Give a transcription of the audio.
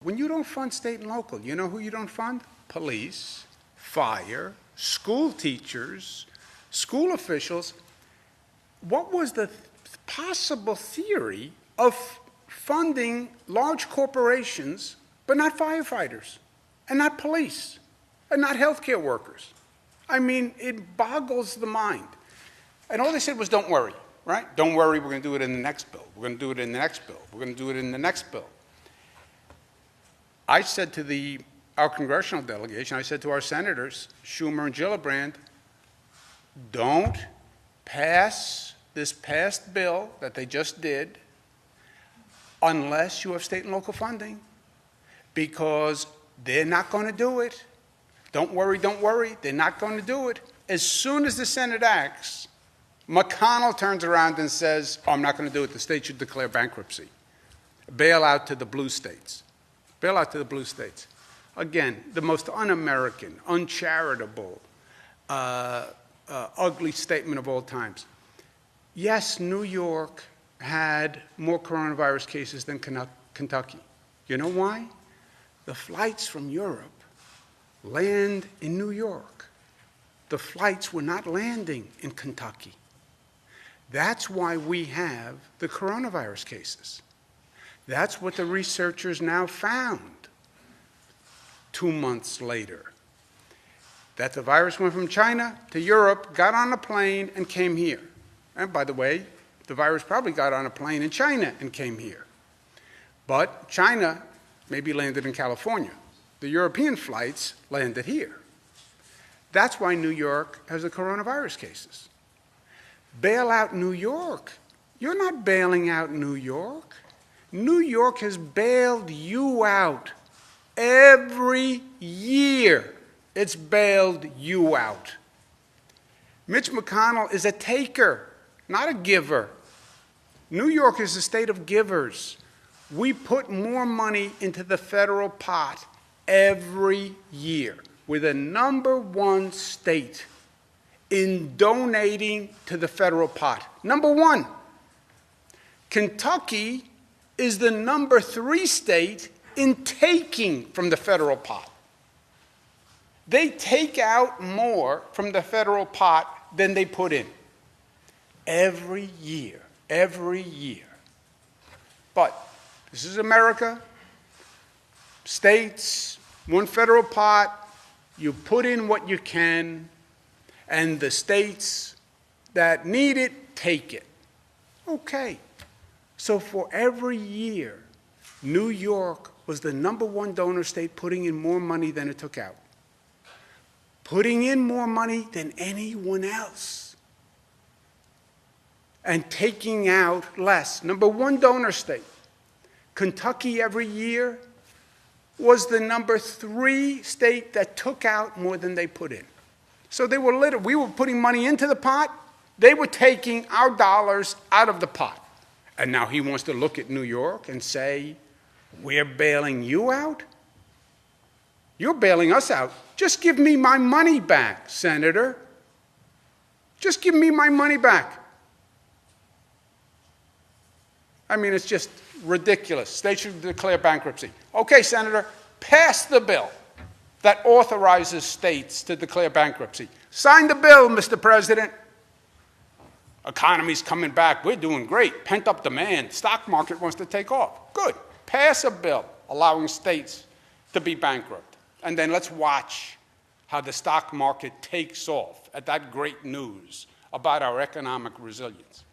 When you don't fund state and local, you know who you don't fund? Police, fire, school teachers, school officials. What was the possible theory of funding large corporations, but not firefighters, and not police, and not healthcare workers? I mean, it boggles the mind. And all they said was, don't worry, right? Don't worry, we're going to do it in the next bill. We're going to do it in the next bill. We're going to do it in the next bill. I said to our congressional delegation, I said to our senators, Schumer and Gillibrand, don't pass this past bill that they just did unless you have state and local funding, because they're not going to do it. Don't worry, they're not going to do it. As soon as the Senate acts, McConnell turns around and says, oh, I'm not going to do it. The state should declare bankruptcy. Bail out to the blue states. Bail out to the blue states. Again, the most un-American, uncharitable, ugly statement of all times. Yes, New York had more coronavirus cases than Kentucky. You know why? The flights from Europe land in New York. The flights were not landing in Kentucky. That's why we have the coronavirus cases. That's what the researchers now found 2 months later. That the virus went from China to Europe, got on a plane, and came here. And by the way, the virus probably got on a plane in China and came here. But China maybe landed in California. The European flights landed here. That's why New York has the coronavirus cases. Bail out New York. You're not bailing out New York. New York has bailed you out. Every year, it's bailed you out. Mitch McConnell is a taker, not a giver. New York is a state of givers. We put more money into the federal pot every year. We're the #1 state in donating to the federal pot. #1. Kentucky is the #3 state in taking from the federal pot. They take out more from the federal pot than they put in. Every year, every year. But this is America. States, one federal pot, you put in what you can, and the states that need it, take it. Okay. So for every year, New York was the #1 donor state, putting in more money than it took out. Putting in more money than anyone else. And taking out less. #1 donor state. Kentucky every year was the #3 state that took out more than they put in. So they were we were putting money into the pot, they were taking our dollars out of the pot. And now he wants to look at New York and say, we're bailing you out? You're bailing us out. Just give me my money back, Senator. Just give me my money back. I mean, it's just ridiculous. States should declare bankruptcy. Okay, Senator, pass the bill that authorizes states to declare bankruptcy. Sign the bill, Mr. President. Economy's coming back. We're doing great. Pent-up demand. Stock market wants to take off. Good. Pass a bill allowing states to be bankrupt. And then let's watch how the stock market takes off at that great news about our economic resilience.